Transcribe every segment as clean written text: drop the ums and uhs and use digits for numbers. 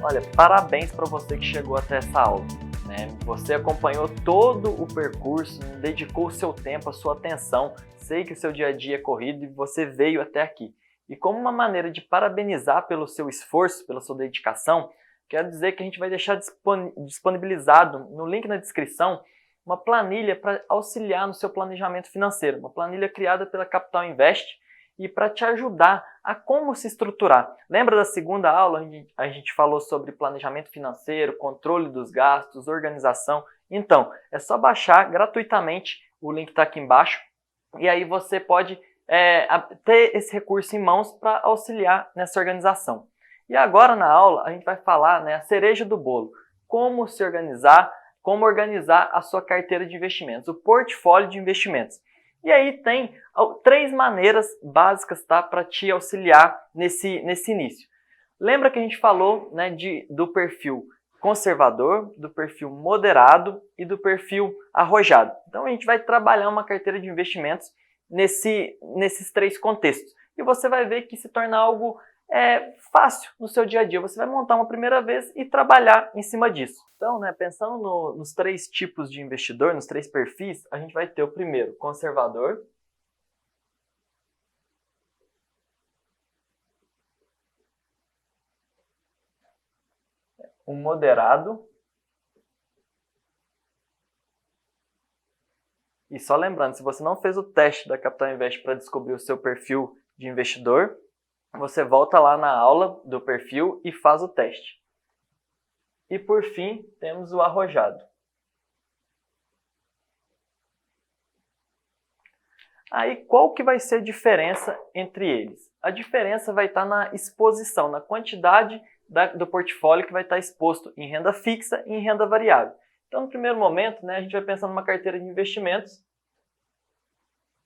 Olha, parabéns para você que chegou até essa aula, né? Você acompanhou todo o percurso, dedicou o seu tempo, a sua atenção. Sei que o seu dia a dia é corrido e você veio até aqui. E como uma maneira de parabenizar pelo seu esforço, pela sua dedicação, quero dizer que a gente vai deixar disponibilizado no link na descrição uma planilha para auxiliar no seu planejamento financeiro, uma planilha criada pela Capital Invest e para te ajudar a como se estruturar. Lembra da segunda aula? A gente falou sobre planejamento financeiro, controle dos gastos, organização. Então, é só baixar gratuitamente, o link está aqui embaixo, e aí você pode ter esse recurso em mãos para auxiliar nessa organização. E agora na aula a gente vai falar, a cereja do bolo, como se organizar, como organizar a sua carteira de investimentos, o portfólio de investimentos. E aí tem 3 maneiras básicas, tá, para te auxiliar nesse início. Lembra que a gente falou, do perfil conservador, do perfil moderado e do perfil arrojado. Então a gente vai trabalhar uma carteira de investimentos nesses 3 contextos. E você vai ver que se torna algo fácil no seu dia a dia. Você vai montar uma primeira vez e trabalhar em cima disso. Então, pensando nos 3 tipos de investidor, nos 3 perfis, a gente vai ter o primeiro, conservador. O moderado. E só lembrando, se você não fez o teste da Capital Invest para descobrir o seu perfil de investidor, você volta lá na aula do perfil e faz o teste. E por fim, temos o arrojado. Aí, qual que vai ser a diferença entre eles? A diferença vai estar na exposição, na quantidade do portfólio que vai estar exposto em renda fixa e em renda variável. Então, no primeiro momento, a gente vai pensar numa carteira de investimentos.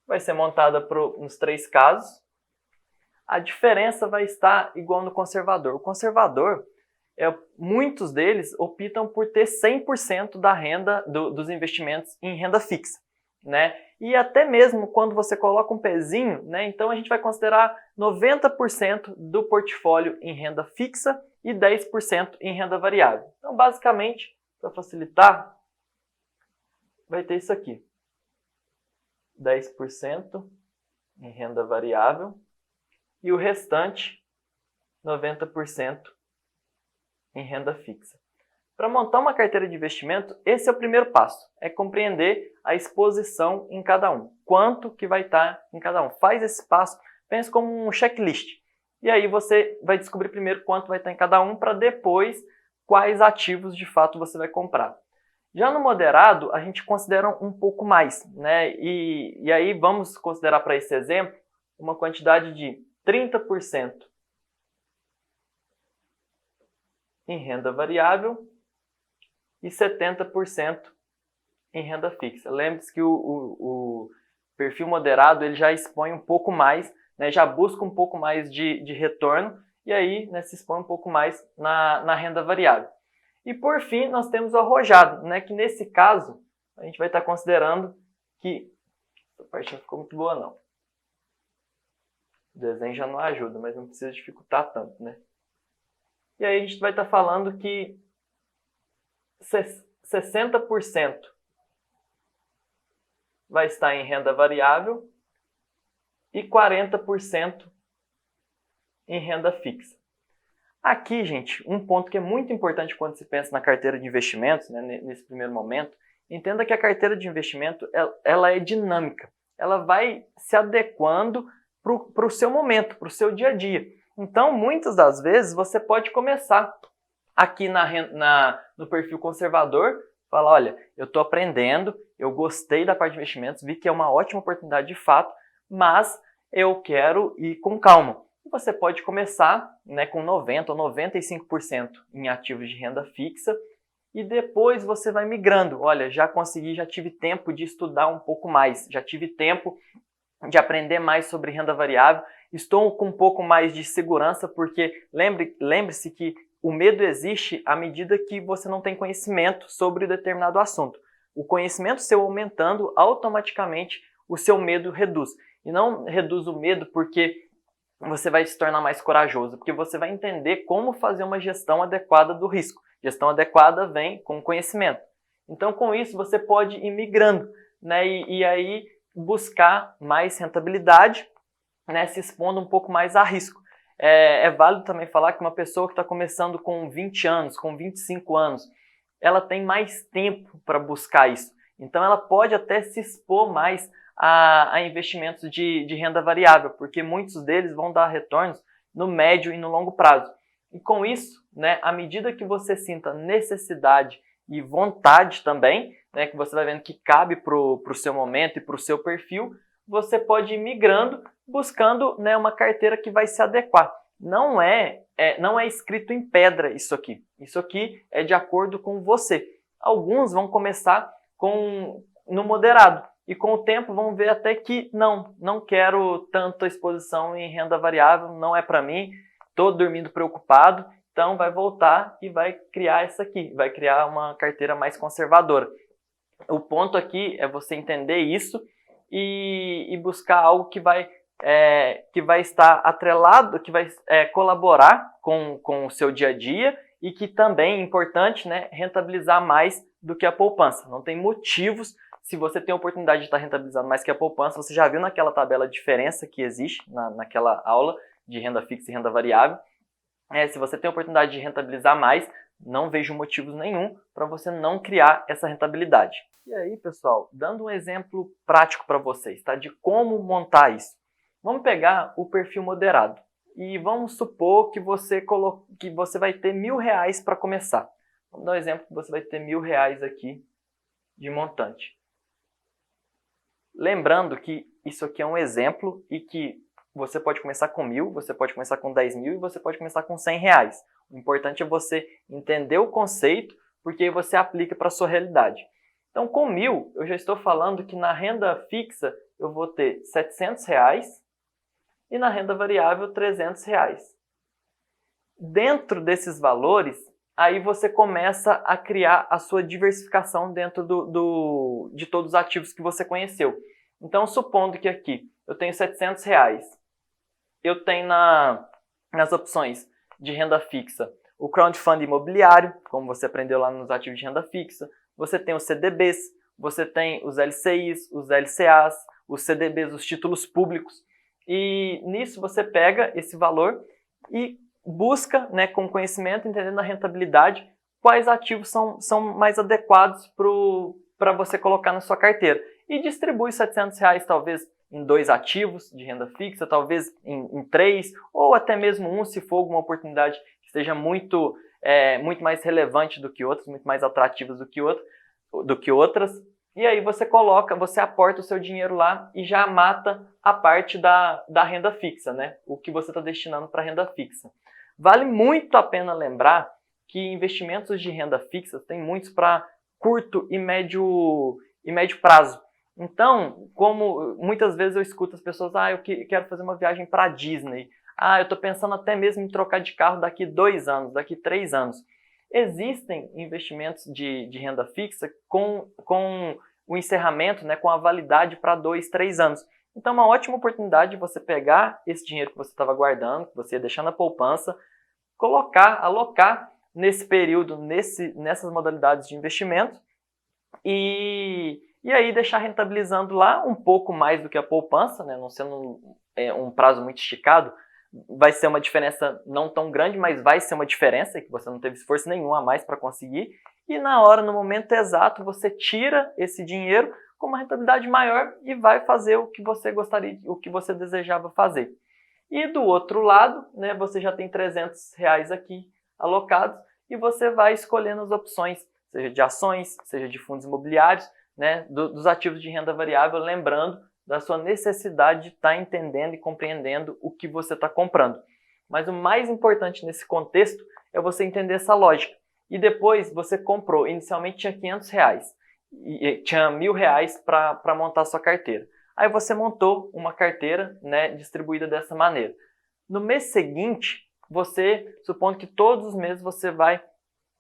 Vai ser montada nos 3 casos. A diferença vai estar igual no conservador. O conservador, muitos deles optam por ter 100% da renda dos investimentos em renda fixa, E até mesmo quando você coloca um pezinho, então a gente vai considerar 90% do portfólio em renda fixa e 10% em renda variável. Então, basicamente, para facilitar, vai ter isso aqui. 10% em renda variável e o restante, 90% em renda fixa. Para montar uma carteira de investimento, esse é o primeiro passo, é compreender a exposição em cada um, quanto que vai estar em cada um. Faz esse passo, pense como um checklist. E aí você vai descobrir primeiro quanto vai estar em cada um, para depois quais ativos de fato você vai comprar. Já no moderado, a gente considera um pouco mais, E aí vamos considerar para esse exemplo uma quantidade de 30% em renda variável e 70% em renda fixa. Lembre-se que o perfil moderado ele já expõe um pouco mais, já busca um pouco mais de retorno e aí se expõe um pouco mais na renda variável. E por fim, nós temos o arrojado, que nesse caso a gente vai estar considerando que essa parte não ficou muito boa não. O desenho já não ajuda, mas não precisa dificultar tanto, E aí a gente vai estar falando que 60% vai estar em renda variável e 40% em renda fixa. Aqui, gente, um ponto que é muito importante quando se pensa na carteira de investimentos, nesse primeiro momento, entenda que a carteira de investimento ela é dinâmica. Ela vai se adequando para o seu momento, para o seu dia a dia. Então, muitas das vezes, você pode começar aqui no perfil conservador, falar, olha, eu estou aprendendo, eu gostei da parte de investimentos, vi que é uma ótima oportunidade de fato, mas eu quero ir com calma. Você pode começar com 90% ou 95% em ativos de renda fixa e depois você vai migrando. Olha, já tive tempo de estudar um pouco mais, já tive tempo de aprender mais sobre renda variável, estou com um pouco mais de segurança, porque lembre-se que o medo existe à medida que você não tem conhecimento sobre determinado assunto. O conhecimento seu aumentando, automaticamente o seu medo reduz. E não reduz o medo porque você vai se tornar mais corajoso, porque você vai entender como fazer uma gestão adequada do risco. Gestão adequada vem com conhecimento. Então, com isso, você pode ir migrando, né? E aí buscar mais rentabilidade, né? Se expondo um pouco mais a risco. É válido também falar que uma pessoa que está começando com 20 anos, com 25 anos, ela tem mais tempo para buscar isso. Então, ela pode até se expor mais a investimentos de renda variável, porque muitos deles vão dar retornos no médio e no longo prazo. E com isso, né, à medida que você sinta necessidade e vontade também, né, que você vai vendo que cabe para o seu momento e para o seu perfil, você pode ir migrando, buscando, né, uma carteira que vai se adequar. Não é escrito em pedra isso aqui. Isso aqui é de acordo com você. Alguns vão começar no moderado. E com o tempo vão ver até que não quero tanta exposição em renda variável, não é para mim, estou dormindo preocupado, então vai voltar e vai criar essa aqui, vai criar uma carteira mais conservadora. O ponto aqui é você entender isso e buscar algo que vai estar atrelado, que vai colaborar com o seu dia a dia e que também é importante, né, rentabilizar mais do que a poupança. Não tem motivos. Se você tem a oportunidade de estar rentabilizando mais que a poupança, você já viu naquela tabela a diferença que existe naquela aula de renda fixa e renda variável. Se você tem a oportunidade de rentabilizar mais, não vejo motivos nenhum para você não criar essa rentabilidade. E aí, pessoal, dando um exemplo prático para vocês, tá? De como montar isso. Vamos pegar o perfil moderado e vamos supor que você vai ter R$1.000 para começar. Vamos dar um exemplo que você vai ter R$1.000 aqui de montante. Lembrando que isso aqui é um exemplo e que você pode começar com 1.000, você pode começar com 10.000 e você pode começar com R$100. O importante é você entender o conceito, porque você aplica para a sua realidade. Então, com 1.000, eu já estou falando que na renda fixa eu vou ter R$700 e na renda variável R$300. Dentro desses valores, aí você começa a criar a sua diversificação dentro de todos os ativos que você conheceu. Então, supondo que aqui eu tenho R$700, eu tenho nas opções de renda fixa o crowdfunding imobiliário, como você aprendeu lá nos ativos de renda fixa, você tem os CDBs, você tem os LCIs, os LCAs, os CDBs, os títulos públicos, e nisso você pega esse valor e busca, né, com conhecimento, entendendo a rentabilidade, quais ativos são mais adequados para você colocar na sua carteira. E distribui R$700 talvez em 2 ativos de renda fixa, talvez em 3, ou até mesmo um, se for alguma oportunidade que esteja muito mais relevante do que outras, muito mais atrativas do que outras. E aí você aporta o seu dinheiro lá e já mata a parte da renda fixa, né? O que você está destinando para renda fixa. Vale muito a pena lembrar que investimentos de renda fixa tem muitos para curto e médio prazo. Então, como muitas vezes eu escuto as pessoas, eu quero fazer uma viagem para a Disney, eu estou pensando até mesmo em trocar de carro daqui 2 anos, daqui 3 anos. Existem investimentos de renda fixa com o encerramento, né, com a validade para 2, 3 anos. Então, é uma ótima oportunidade de você pegar esse dinheiro que você estava guardando, que você ia deixar na poupança, alocar nesse período, nessas modalidades de investimento e aí deixar rentabilizando lá um pouco mais do que a poupança, né, não sendo um prazo muito esticado, vai ser uma diferença não tão grande, mas vai ser uma diferença que você não teve esforço nenhum a mais para conseguir. E no momento exato, você tira esse dinheiro com uma rentabilidade maior e vai fazer o que você gostaria, o que você desejava fazer. E do outro lado, né, você já tem R$300 aqui alocados e você vai escolhendo as opções, seja de ações, seja de fundos imobiliários, né, dos ativos de renda variável, lembrando da sua necessidade de estar entendendo e compreendendo o que você está comprando. Mas o mais importante nesse contexto é você entender essa lógica. E depois você comprou, inicialmente tinha R$500, e tinha R$1.000 para montar a sua carteira. Aí você montou uma carteira, né, distribuída dessa maneira. No mês seguinte, supondo que todos os meses você vai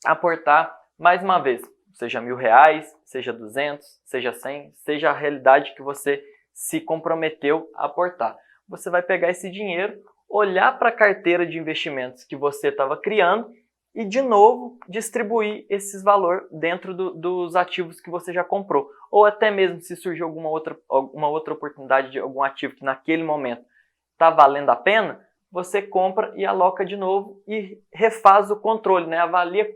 aportar mais uma vez, seja R$1.000, seja 200, seja 100, seja a realidade que você se comprometeu a aportar. Você vai pegar esse dinheiro, olhar para a carteira de investimentos que você estava criando e, de novo, distribuir esses valores dentro dos ativos que você já comprou. Ou até mesmo se surgir alguma outra oportunidade de algum ativo que naquele momento está valendo a pena, você compra e aloca de novo e refaz o controle, né? Avalia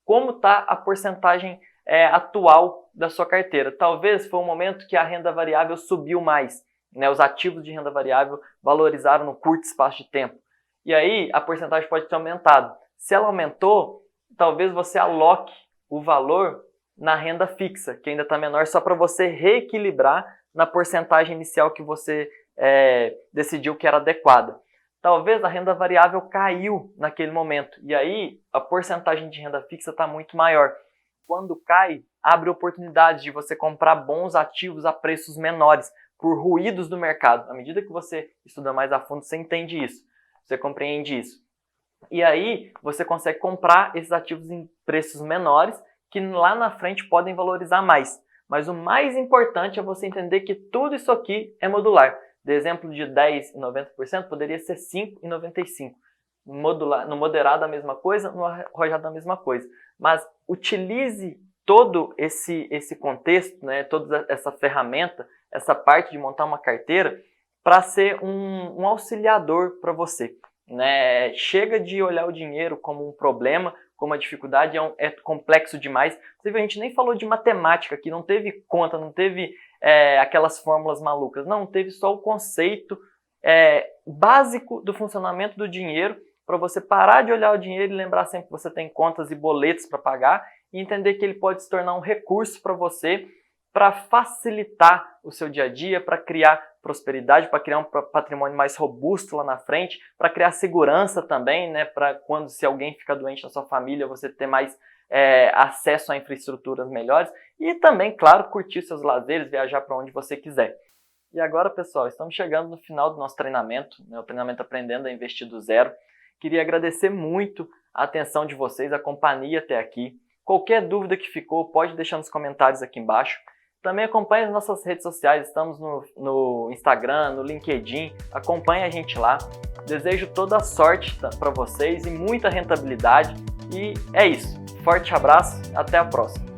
como está a porcentagem atual da sua carteira. Talvez foi um momento que a renda variável subiu mais, né? Os ativos de renda variável valorizaram no curto espaço de tempo. E aí a porcentagem pode ter aumentado. Se ela aumentou, talvez você aloque o valor na renda fixa, que ainda está menor, só para você reequilibrar na porcentagem inicial que você decidiu que era adequada. Talvez a renda variável caiu naquele momento, e aí a porcentagem de renda fixa está muito maior. Quando cai, abre oportunidades de você comprar bons ativos a preços menores, por ruídos do mercado. À medida que você estuda mais a fundo, você entende isso, você compreende isso. E aí você consegue comprar esses ativos em preços menores, que lá na frente podem valorizar mais. Mas o mais importante é você entender que tudo isso aqui é modular. De exemplo de 10% e 90%, poderia ser 5% e 95%. No moderado a mesma coisa, no arrojado a mesma coisa. Mas utilize todo esse contexto, né, toda essa ferramenta, essa parte de montar uma carteira, para ser um auxiliador para você. Né? Chega de olhar o dinheiro como um problema, como uma dificuldade, é complexo demais. A gente nem falou de matemática aqui, não teve conta, não teve aquelas fórmulas malucas. Não, teve só o conceito básico do funcionamento do dinheiro, para você parar de olhar o dinheiro e lembrar sempre que você tem contas e boletos para pagar e entender que ele pode se tornar um recurso para você, para facilitar o seu dia a dia, para criar prosperidade, para criar um patrimônio mais robusto lá na frente, para criar segurança também, né, para se alguém fica doente na sua família, você ter mais acesso a infraestruturas melhores e também, claro, curtir seus lazeres, viajar para onde você quiser. E agora, pessoal, estamos chegando no final do nosso treinamento, né, o treinamento Aprendendo a Investir do Zero. Queria agradecer muito a atenção de vocês, a companhia até aqui. Qualquer dúvida que ficou, pode deixar nos comentários aqui embaixo. Também acompanhe as nossas redes sociais, estamos no Instagram, no LinkedIn, acompanhe a gente lá. Desejo toda a sorte para vocês e muita rentabilidade. E é isso. Forte abraço, até a próxima.